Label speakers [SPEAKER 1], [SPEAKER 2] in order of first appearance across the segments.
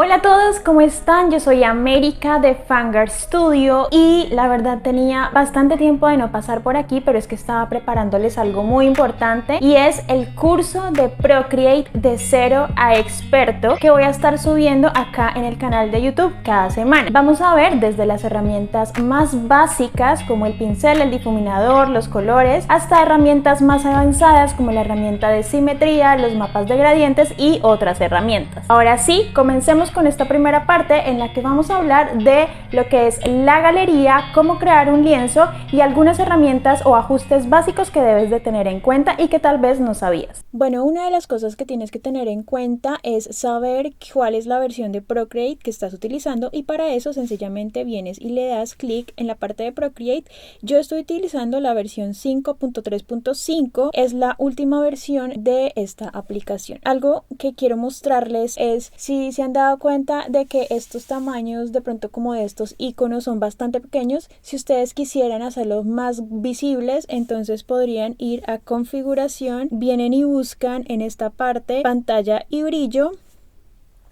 [SPEAKER 1] Hola a todos, ¿cómo están? Yo soy América de Fangar Studio y la verdad tenía bastante tiempo de no pasar por aquí, pero es que estaba preparándoles algo muy importante y es el curso de Procreate de cero a experto que voy a estar subiendo acá en el canal de YouTube cada semana. Vamos a ver desde las herramientas más básicas como el pincel, el difuminador, los colores, hasta herramientas más avanzadas como la herramienta de simetría, los mapas de gradientes y otras herramientas. Ahora sí, comencemos con esta primera parte en la que vamos a hablar de lo que es la galería, cómo crear un lienzo y algunas herramientas o ajustes básicos que debes de tener en cuenta y que tal vez no sabías. Bueno, una de las cosas que tienes que tener en cuenta es saber cuál es la versión de Procreate que estás utilizando y para eso sencillamente vienes y le das clic en la parte de Procreate. Yo estoy utilizando la versión 5.3.5, es la última versión de esta aplicación. Algo que quiero mostrarles es si se han dado cuenta de que estos tamaños de pronto como de estos iconos son bastante pequeños. Si ustedes quisieran hacerlos más visibles, entonces podrían ir a configuración, vienen y buscan en esta parte pantalla y brillo,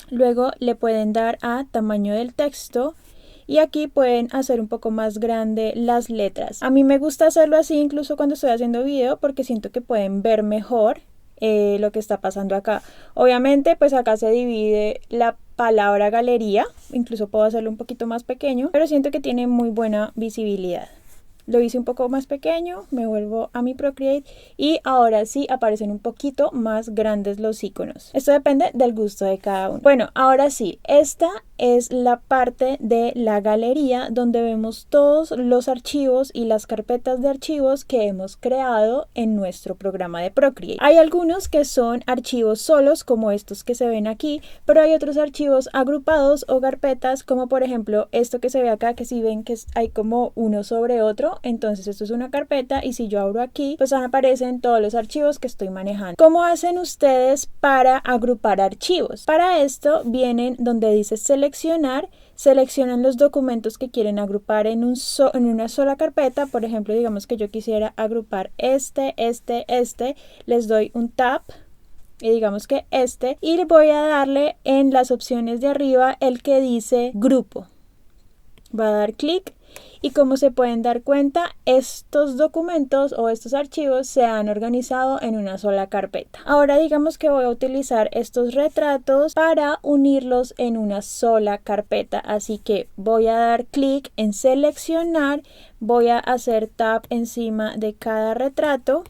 [SPEAKER 1] luego le pueden dar a tamaño del texto y aquí pueden hacer un poco más grande las letras. A mí me gusta hacerlo así incluso cuando estoy haciendo video porque siento que pueden ver mejor lo que está pasando acá. Obviamente pues acá se divide la palabra galería, incluso puedo hacerlo un poquito más pequeño, pero siento que tiene muy buena visibilidad. Lo hice un poco más pequeño, me vuelvo a mi Procreate y ahora sí aparecen un poquito más grandes los iconos. Esto depende del gusto de cada uno. Bueno, ahora sí, esta es la parte de la galería donde vemos todos los archivos y las carpetas de archivos que hemos creado en nuestro programa de Procreate. Hay algunos que son archivos solos como estos que se ven aquí, pero hay otros archivos agrupados o carpetas como por ejemplo esto que se ve acá, que si ven que hay como uno sobre otro. Entonces esto es una carpeta y si yo abro aquí pues aparecen todos los archivos que estoy manejando. ¿Cómo hacen ustedes para agrupar archivos? Para esto vienen donde dice seleccionar, seleccionan los documentos que quieren agrupar en una sola carpeta. Por ejemplo, digamos que yo quisiera agrupar este, les doy un tab y digamos que y voy a darle en las opciones de arriba el que dice grupo. Va a dar clic. Y como se pueden dar cuenta, estos documentos o estos archivos se han organizado en una sola carpeta. Ahora digamos que voy a utilizar estos retratos para unirlos en una sola carpeta. Así que voy a dar clic en seleccionar, voy a hacer tab encima de cada retrato.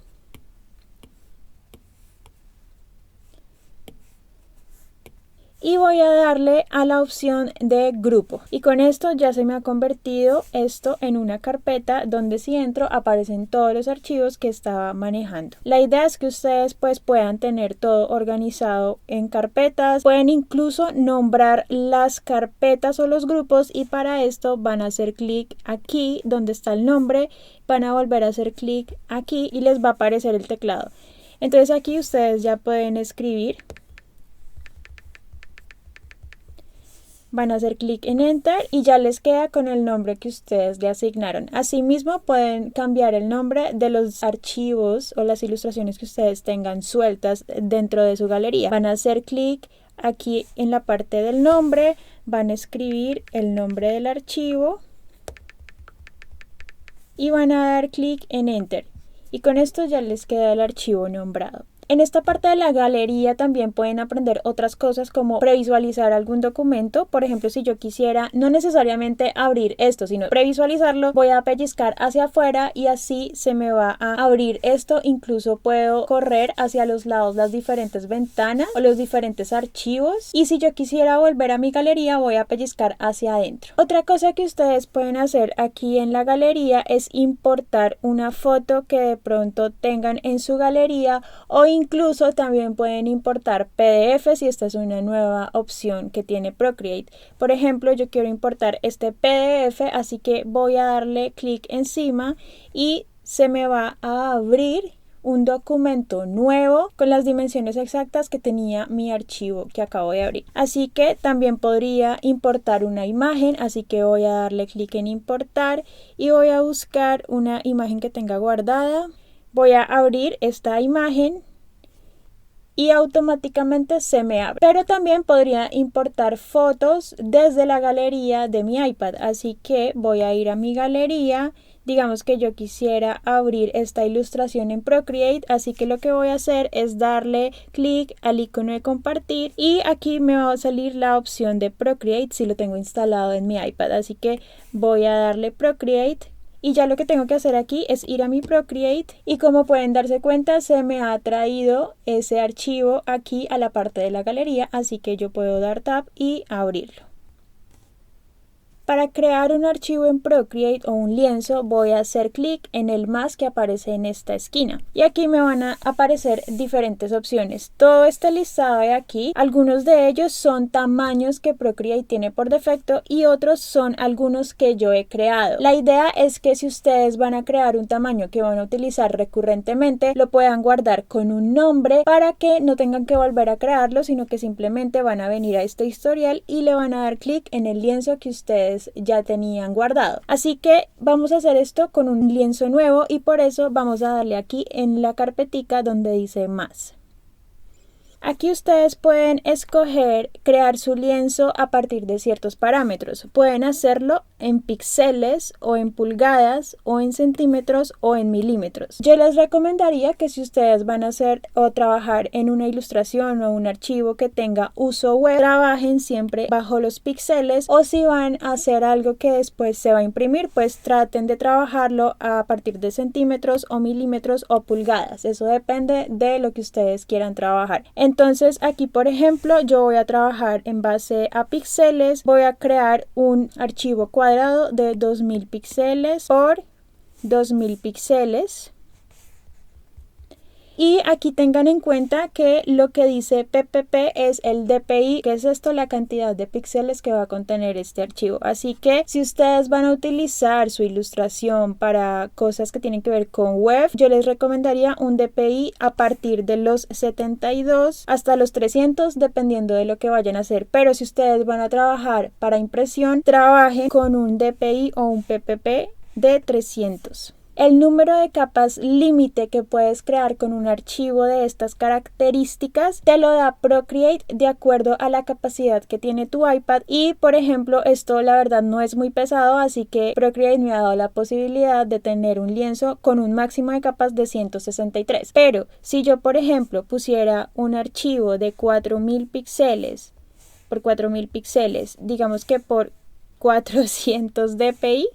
[SPEAKER 1] Y voy a darle a la opción de grupo y con esto ya se me ha convertido esto en una carpeta donde si entro aparecen todos los archivos que estaba manejando. La idea es que ustedes pues puedan tener todo organizado en carpetas, pueden incluso nombrar las carpetas o los grupos y para esto van a hacer clic aquí donde está el nombre, van a volver a hacer clic aquí y les va a aparecer el teclado. Entonces aquí ustedes ya pueden escribir. Van a hacer clic en Enter y ya les queda con el nombre que ustedes le asignaron. Asimismo, pueden cambiar el nombre de los archivos o las ilustraciones que ustedes tengan sueltas dentro de su galería. Van a hacer clic aquí en la parte del nombre, van a escribir el nombre del archivo y van a dar clic en Enter. Y con esto ya les queda el archivo nombrado. En esta parte de la galería también pueden aprender otras cosas como previsualizar algún documento. Por ejemplo, si yo quisiera no necesariamente abrir esto, sino previsualizarlo, voy a pellizcar hacia afuera y así se me va a abrir esto. Incluso puedo correr hacia los lados las diferentes ventanas o los diferentes archivos. Y si yo quisiera volver a mi galería, voy a pellizcar hacia adentro. Otra cosa que ustedes pueden hacer aquí en la galería es importar una foto que de pronto tengan en su galería o incluso también pueden importar PDFs y esta es una nueva opción que tiene Procreate. Por ejemplo, yo quiero importar este PDF, así que voy a darle clic encima y se me va a abrir un documento nuevo con las dimensiones exactas que tenía mi archivo que acabo de abrir. Así que también podría importar una imagen, así que voy a darle clic en importar y voy a buscar una imagen que tenga guardada. Voy a abrir esta imagen y automáticamente se me abre. Pero también podría importar fotos desde la galería de mi iPad, así que voy a ir a mi galería. Digamos que yo quisiera abrir esta ilustración en Procreate, así que lo que voy a hacer es darle clic al icono de compartir y aquí me va a salir la opción de Procreate si lo tengo instalado en mi iPad, así que voy a darle Procreate. Y ya lo que tengo que hacer aquí es ir a mi Procreate y como pueden darse cuenta se me ha traído ese archivo aquí a la parte de la galería, así que yo puedo dar tab y abrirlo. Para crear un archivo en Procreate o un lienzo voy a hacer clic en el más que aparece en esta esquina y aquí me van a aparecer diferentes opciones. Todo este listado de aquí, algunos de ellos son tamaños que Procreate tiene por defecto y otros son algunos que yo he creado. La idea es que si ustedes van a crear un tamaño que van a utilizar recurrentemente, lo puedan guardar con un nombre para que no tengan que volver a crearlo, sino que simplemente van a venir a este historial y le van a dar clic en el lienzo que ustedes ya tenían guardado. Así que vamos a hacer esto con un lienzo nuevo y por eso vamos a darle aquí en la carpetica donde dice más. Aquí ustedes pueden escoger crear su lienzo a partir de ciertos parámetros. Pueden hacerlo en píxeles o en pulgadas o en centímetros o en milímetros. Yo les recomendaría que si ustedes van a hacer o trabajar en una ilustración o un archivo que tenga uso web, trabajen siempre bajo los píxeles, o si van a hacer algo que después se va a imprimir, pues traten de trabajarlo a partir de centímetros o milímetros o pulgadas. Eso depende de lo que ustedes quieran trabajar. Entonces aquí por ejemplo yo voy a trabajar en base a píxeles, voy a crear un archivo cuadrado de 2000 píxeles por 2000 píxeles. Y aquí tengan en cuenta que lo que dice PPP es el DPI, que es esto, la cantidad de píxeles que va a contener este archivo. Así que si ustedes van a utilizar su ilustración para cosas que tienen que ver con web, yo les recomendaría un DPI a partir de los 72 hasta los 300, dependiendo de lo que vayan a hacer. Pero si ustedes van a trabajar para impresión, trabajen con un DPI o un PPP de 300. El número de capas límite que puedes crear con un archivo de estas características te lo da Procreate de acuerdo a la capacidad que tiene tu iPad y por ejemplo esto la verdad no es muy pesado, así que Procreate me ha dado la posibilidad de tener un lienzo con un máximo de capas de 163. Pero si yo por ejemplo pusiera un archivo de 4000 píxeles por 4000 píxeles, digamos que por 400 dpi,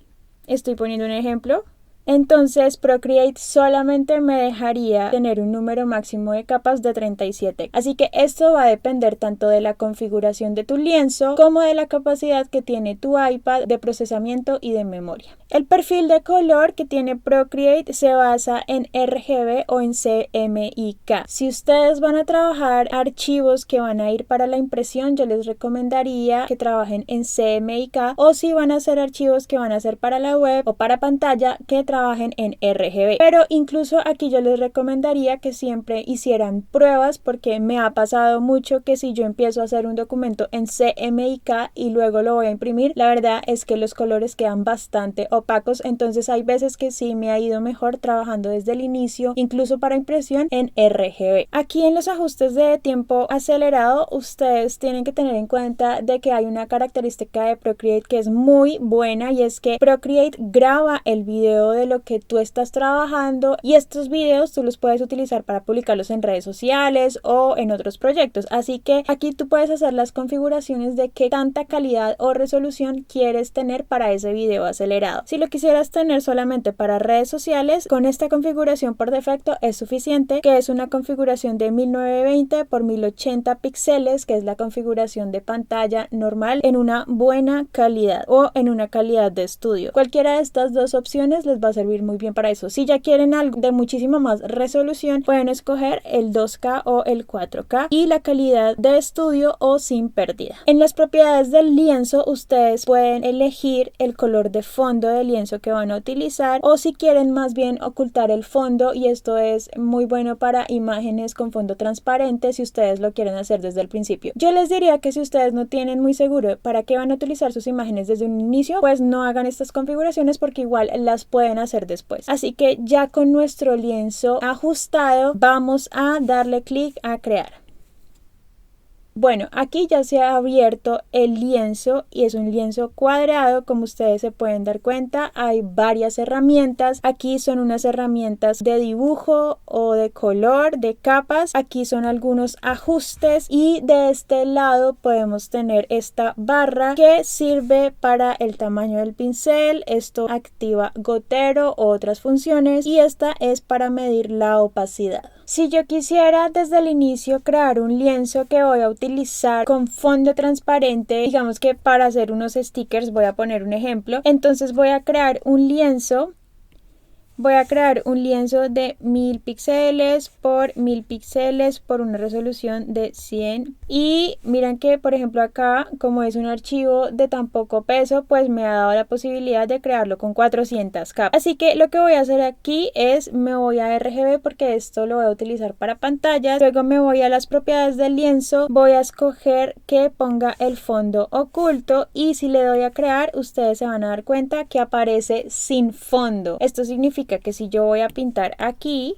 [SPEAKER 1] estoy poniendo un ejemplo, entonces Procreate solamente me dejaría tener un número máximo de capas de 37. Así que esto va a depender tanto de la configuración de tu lienzo como de la capacidad que tiene tu iPad de procesamiento y de memoria. El perfil de color que tiene Procreate se basa en RGB o en CMYK. Si ustedes van a trabajar archivos que van a ir para la impresión, yo les recomendaría que trabajen en CMYK, o si van a hacer archivos que van a ser para la web o para pantalla, que trabajen en RGB. Pero incluso aquí yo les recomendaría que siempre hicieran pruebas, porque me ha pasado mucho que si yo empiezo a hacer un documento en CMYK y luego lo voy a imprimir, la verdad es que los colores quedan bastante opacos. Entonces hay veces que sí me ha ido mejor trabajando desde el inicio, incluso para impresión, en RGB. Aquí en los ajustes de tiempo acelerado ustedes tienen que tener en cuenta de que hay una característica de Procreate que es muy buena, y es que Procreate graba el video de lo que tú estás trabajando, y estos videos tú los puedes utilizar para publicarlos en redes sociales o en otros proyectos. Así que aquí tú puedes hacer las configuraciones de qué tanta calidad o resolución quieres tener para ese video acelerado. Si lo quisieras tener solamente para redes sociales, con esta configuración por defecto es suficiente, que es una configuración de 1920 por 1080 píxeles, que es la configuración de pantalla normal en una buena calidad o en una calidad de estudio. Cualquiera de estas dos opciones les va a servir muy bien para eso. Si ya quieren algo de muchísima más resolución, pueden escoger el 2K o el 4K y la calidad de estudio o sin pérdida. En las propiedades del lienzo ustedes pueden elegir el color de fondo del lienzo que van a utilizar, o si quieren más bien ocultar el fondo, y esto es muy bueno para imágenes con fondo transparente si ustedes lo quieren hacer desde el principio. Yo les diría que si ustedes no tienen muy seguro para qué van a utilizar sus imágenes desde un inicio, pues no hagan estas configuraciones, porque igual las pueden hacer después. Así que ya con nuestro lienzo ajustado vamos a darle clic a crear. Bueno, aquí ya se ha abierto el lienzo y es un lienzo cuadrado. Como ustedes se pueden dar cuenta, hay varias herramientas. Aquí son unas herramientas de dibujo o de color, de capas. Aquí son algunos ajustes y de este lado podemos tener esta barra que sirve para el tamaño del pincel. Esto activa gotero o otras funciones y esta es para medir la opacidad. Si yo quisiera desde el inicio crear un lienzo que voy a utilizar con fondo transparente, digamos que para hacer unos stickers, voy a poner un ejemplo, entonces voy a crear un lienzo. Voy a crear un lienzo de 1000 píxeles por 1000 píxeles por una resolución de 100 y miren que por ejemplo acá, como es un archivo de tan poco peso, pues me ha dado la posibilidad de crearlo con 400 capas. Así que lo que voy a hacer aquí es me voy a RGB porque esto lo voy a utilizar para pantallas. Luego me voy a las propiedades del lienzo, voy a escoger que ponga el fondo oculto y si le doy a crear, ustedes se van a dar cuenta que aparece sin fondo. Esto significa que si yo voy a pintar aquí,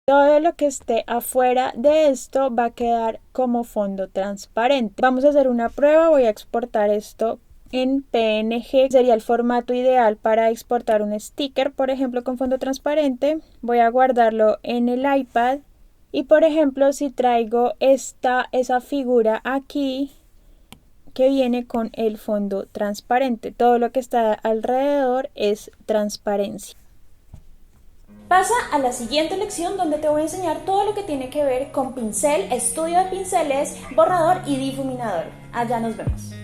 [SPEAKER 1] todo lo que esté afuera de esto va a quedar como fondo transparente. Vamos a hacer una prueba, voy a exportar esto en PNG, sería el formato ideal para exportar un sticker, por ejemplo con fondo transparente. Voy a guardarlo en el iPad y por ejemplo si traigo esa figura aquí que viene con el fondo transparente. Todo lo que está alrededor es transparencia. Pasa a la siguiente lección donde te voy a enseñar todo lo que tiene que ver con pincel, estudio de pinceles, borrador y difuminador. Allá nos vemos.